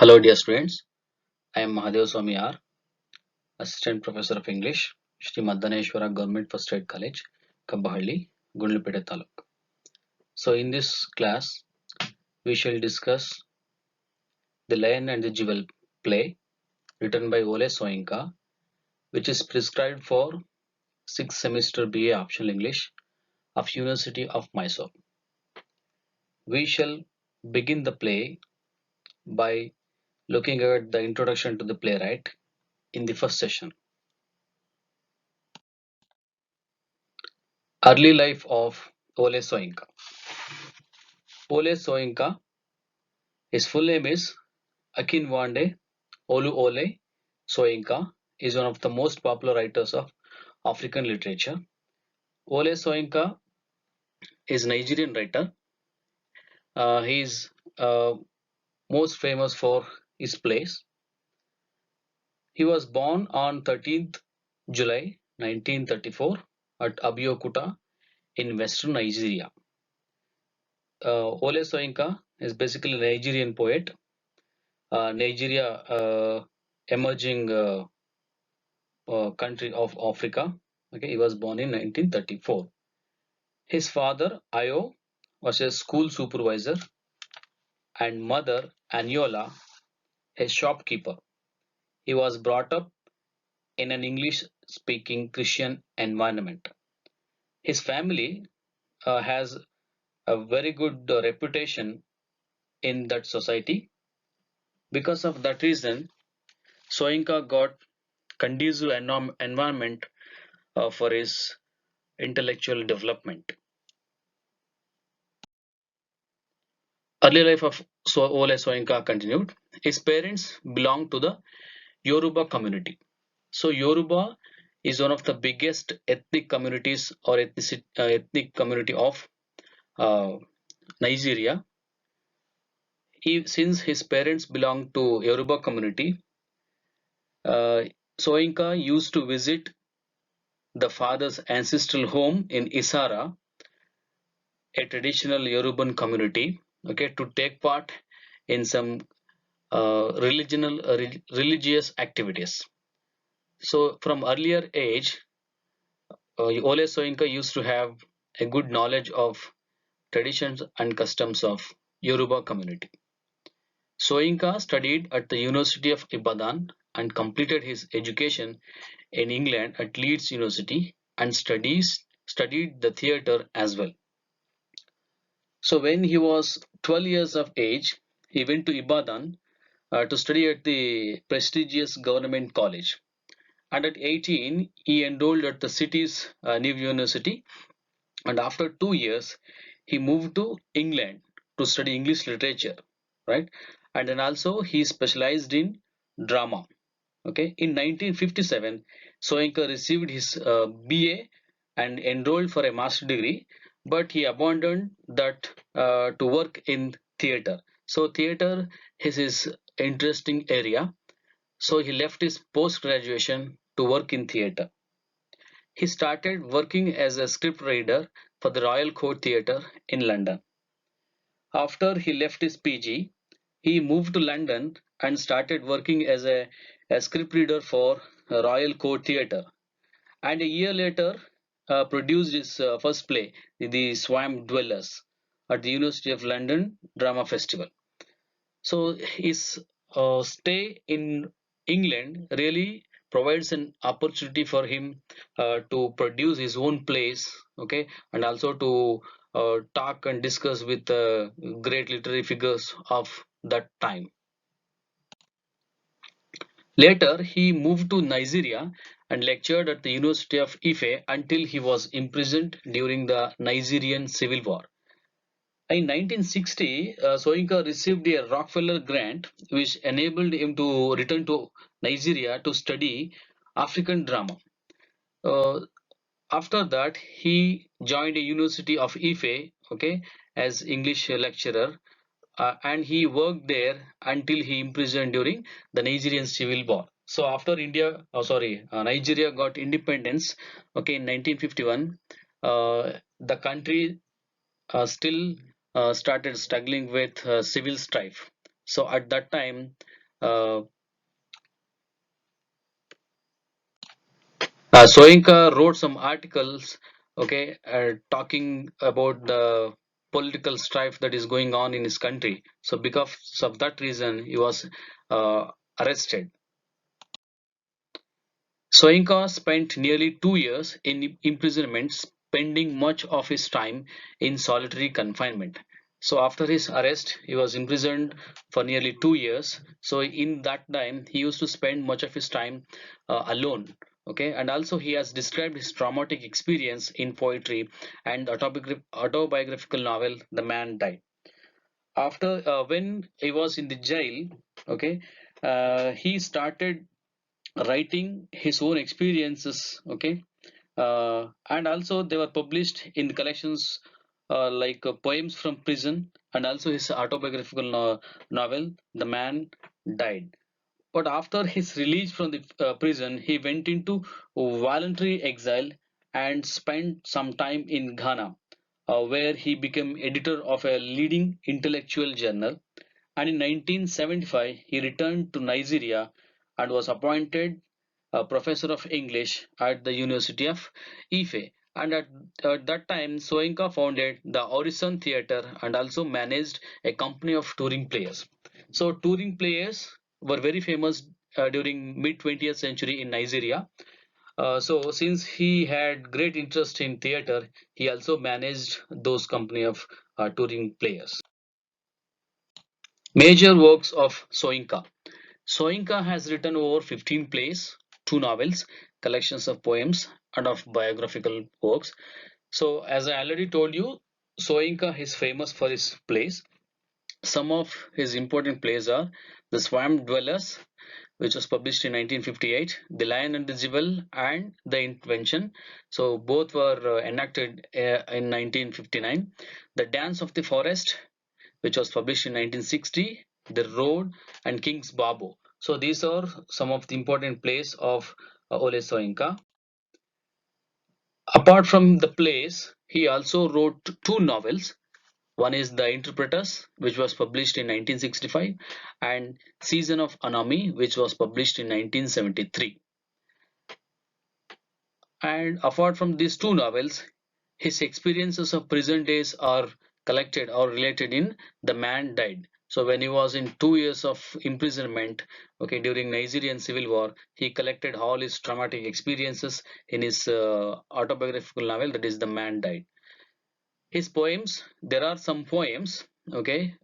Hello, dear students. I am Mahadev Swami R, Assistant Professor of English, Shri Madaneshwara Government First Aid College, Kabbahalli, Gundlupeta Taluk. So, in this class, we shall discuss The Lion and the Jewel play, written by Ole Soyinka, which is prescribed for 6th semester BA Optional English of University of Mysore. We shall begin the play by looking at the introduction to the playwright in the first session. Early life of Ole Soyinka. Ole Soyinka, his full name is Akinwande Oluole Soyinka, is one of the most popular writers of African literature. Ole Soyinka is a Nigerian writer. He is most famous for his plays. He was born on 13th July 1934 at Abeokuta in western Nigeria. Ole Soyinka is basically a Nigerian poet. Nigeria, emerging country of Africa. Okay, he was born in 1934. His father, Ayo, was a school supervisor, and mother, Aniola, a shopkeeper. He was brought up in an English-speaking Christian environment. His family has a very good reputation in that society. Because of that reason, Soyinka got conducive environment for his intellectual development. Early life of Ole Soyinka continued. His parents belonged to the Yoruba community. So Yoruba is one of the biggest ethnic communities or ethnic community of uh, Nigeria. Since his parents belonged to Yoruba community, uh, Soyinka used to visit the father's ancestral home in Isara, a traditional Yoruban community, okay, to take part in some religious activities. So from earlier age, Ole Soyinka used to have a good knowledge of traditions and customs of Yoruba community. Soyinka studied at the University of Ibadan and completed his education in England at Leeds University and studied the theatre as well. So when he was 12 years of age, he went to Ibadan to study at the prestigious government college. And at 18, he enrolled at the city's new university. And after 2 years, he moved to England to study English literature, right? And then also he specialized in drama. Okay, in 1957, Soyinka received his BA and enrolled for a master degree, but he abandoned that to work in theater. So theater is his interesting area. So he left his post graduation to work in theater. He started working as a scriptwriter for the Royal Court Theatre in London. After he left his PG, he moved to London and started working as a scriptwriter for Royal Court Theatre. And a year later, produced his first play, The Swamp Dwellers, at the University of London Drama Festival. So his stay in England really provides an opportunity for him to produce his own plays, okay, and also to talk and discuss with great literary figures of that time. Later, he moved to Nigeria and lectured at the University of Ife until he was imprisoned during the Nigerian Civil War. In 1960, Soyinka received a Rockefeller grant which enabled him to return to Nigeria to study African drama. Uh, After that, he joined the University of Ife, okay, as English lecturer, and he worked there until he imprisoned during the Nigerian Civil War. So after Nigeria got independence, okay, in 1951, the country still started struggling with civil strife. So at that time, uh, Soyinka wrote some articles, okay, talking about the political strife that is going on in his country. So because of that reason, he was uh, arrested. Soyinka spent nearly 2 years in imprisonment, spending much of his time in solitary confinement. So after his arrest, he was imprisoned for nearly 2 years. So in that time, he used to spend much of his time alone. Okay, and also he has described his traumatic experience in poetry and autobiographical novel "The Man Died." After when he was in the jail, okay, he started writing his own experiences, okay, and also they were published in the collections like poems from prison, and also his autobiographical novel "The Man Died." But after his release from the prison, he went into voluntary exile and spent some time in Ghana, where he became editor of a leading intellectual journal. And in 1975, he returned to Nigeria and was appointed a professor of English at the University of Ife. And at that time, Soyinka founded the Horizon Theatre and also managed a company of touring players. So, touring players were very famous during mid 20th century in Nigeria. So, since he had great interest in theatre, he also managed those company of touring players. Major works of Soyinka. Soyinka has written over 15 plays, two novels, collections of poems, and of biographical works. So, as I already told you, Soyinka is famous for his plays. Some of his important plays are The Swamp Dwellers, which was published in 1958, The Lion and the Jewel, and The Invention. So, both were enacted in 1959. The Dance of the Forest, which was published in 1960, The Road, and King's Babo. So these are some of the important plays of Ole Soyinka. Apart from the plays, he also wrote two novels. One is The Interpreters, which was published in 1965, and Season of Anami, which was published in 1973. And apart from these two novels, his experiences of prison days are collected or related in The Man Died. So when he was in 2 years of imprisonment, okay, during Nigerian Civil War, he collected all his traumatic experiences in his autobiographical novel, that is The Man Died. His poems, there are some poems, okay,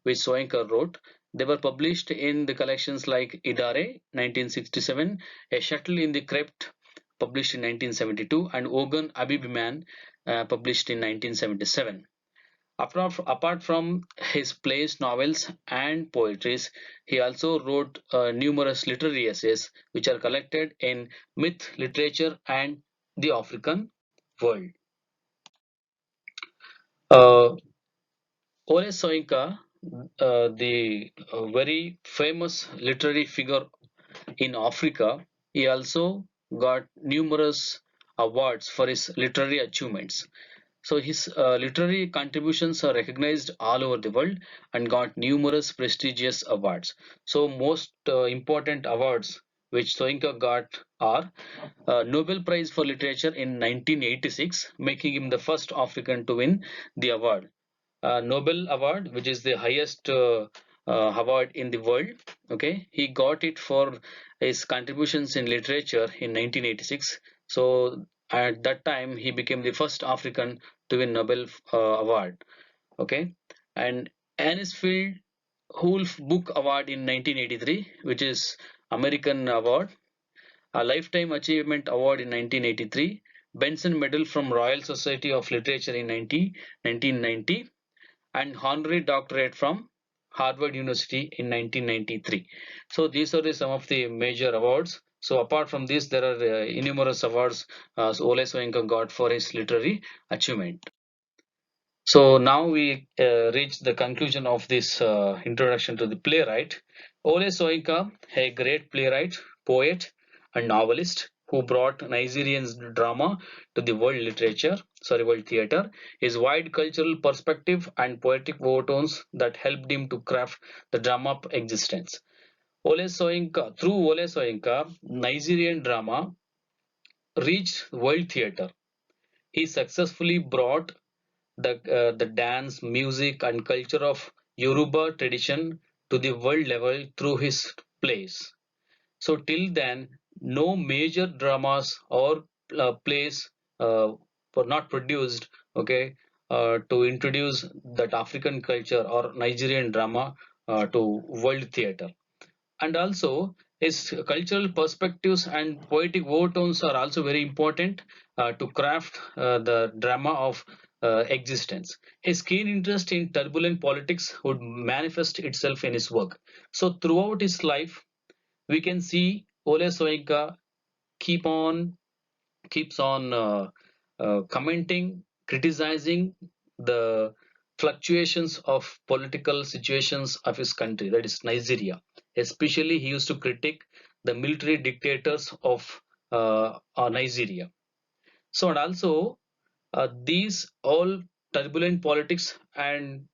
which Soyinka wrote. They were published in the collections like Idare, 1967, A Shuttle in the Crypt, published in 1972, and Ogun Abibiman, published in 1977. Apart from his plays, novels, and poetries, he also wrote numerous literary essays, which are collected in Myth, Literature, and the African World. Uh, Ole Soyinka, the very famous literary figure in Africa, he also got numerous awards for his literary achievements. So his literary contributions are recognized all over the world and got numerous prestigious awards. So most important awards which Soyinka got are Nobel Prize for Literature in 1986, making him the first African to win the award. Nobel Award, which is the highest award in the world. Okay, he got it for his contributions in literature in 1986. So at that time, he became the first African to win Nobel Award. Okay, and Anisfield Wolf Book Award in 1983, which is American award. A Lifetime Achievement Award in 1983. Benson Medal from Royal Society of Literature in 1990, and honorary doctorate from Harvard University in 1993. So these are some of the major awards. So apart from this, there are numerous awards Ole Soyinka got for his literary achievement. So now we reach the conclusion of this introduction to the playwright. Ole Soyinka, a great playwright, poet, and novelist, who brought Nigerian drama to the world theater. His wide cultural perspective and poetic overtones that helped him to craft the drama of existence. Through Ole Soyinka, Nigerian drama reached world theater. He successfully brought the dance, music, and culture of Yoruba tradition to the world level through his plays. So till then, no major dramas or plays were not produced. Okay, to introduce that African culture or Nigerian drama to world theater. And also his cultural perspectives and poetic overtones are also very important to craft the drama of existence. His keen interest in turbulent politics would manifest itself in his work. So throughout his life, we can see Ole Soyinka keep on keeps on commenting, criticizing the fluctuations of political situations of his country, that is Nigeria. Especially, he used to critique the military dictators of Nigeria. So, and also these all turbulent politics and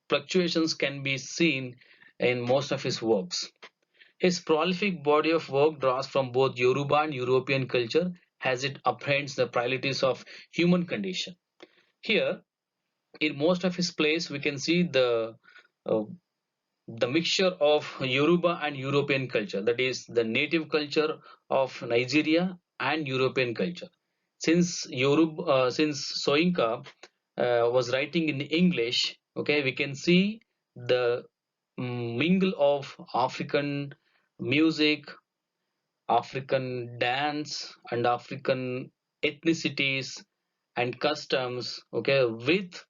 fluctuations can be seen in most of his works. His prolific body of work draws from both Yoruba and European culture as it apprehends the realities of human condition. Here, in most of his plays, we can see uh, the mixture of Yoruba and European culture, that is the native culture of Nigeria and European culture. Since Soyinka was writing in English, okay, we can see the mingle of African music, African dance, and African ethnicities and customs, okay, with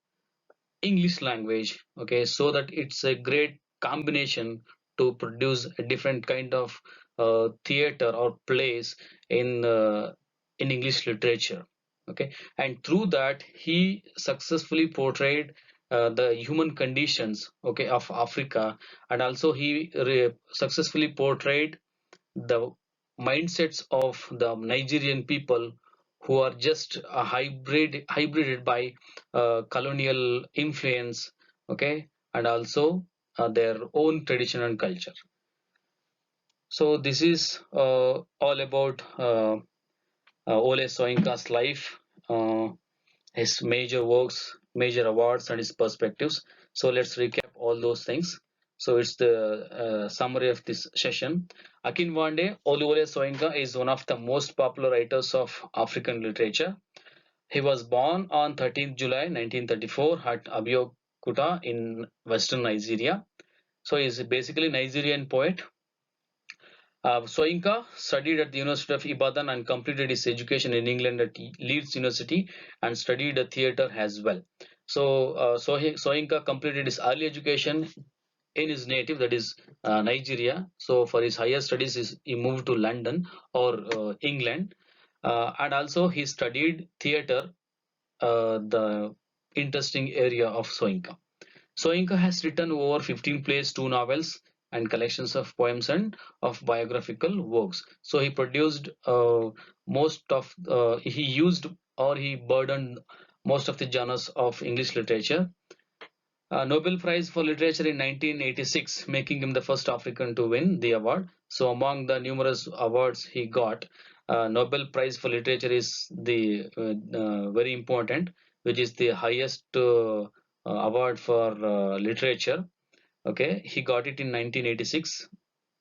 English language, okay, so that it's a great combination to produce a different kind of theater or plays in English literature, okay, and through that he successfully portrayed the human conditions, okay, of Africa, and also he successfully portrayed the mindsets of the Nigerian people who are just hybrided by colonial influence, okay, and also their own tradition and culture. So this is all about Ole Soyinka's life, his major works, major awards, and his perspectives. So let's recap all those things. So it's the summary of this session. Akinwande Oluwole Soyinka is one of the most popular writers of African literature. He was born on 13th July 1934 at Abeokuta in western Nigeria. So he's basically a Nigerian poet. Soyinka studied at the University of Ibadan and completed his education in England at Leeds University and studied theatre as well. Soyinka completed his early education in his native, that is Nigeria. So for his higher studies, he moved to London or England, and also he studied theatre, the interesting area of Soyinka. Soyinka has written over 15 plays, 2 novels, and collections of poems and of biographical works. So he produced he used or he burdened most of the genres of English literature. Nobel Prize for Literature in 1986, making him the first African to win the award. So among the numerous awards he got, Nobel Prize for Literature is the very important, which is the highest award for literature. Okay, he got it in 1986.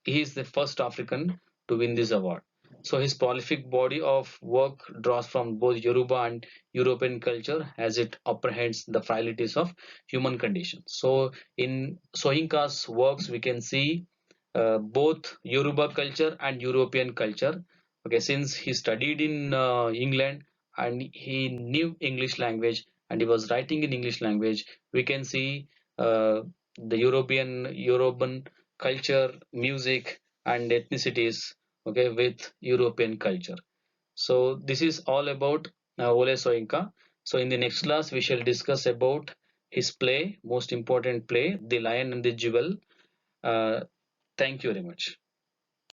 He is the first African to win this award. So his prolific body of work draws from both Yoruba and European culture as it apprehends the frailties of human condition. So in Soyinka's works, we can see both Yoruba culture and European culture. Okay, since he studied in England and he knew English language and he was writing in English language, we can see uh, the European culture, music, and ethnicities, okay, with European culture. So this is all about Ole Soyinka. So in the next class, we shall discuss about his play, most important play, The Lion and the Jewel. Uh, Thank you very much.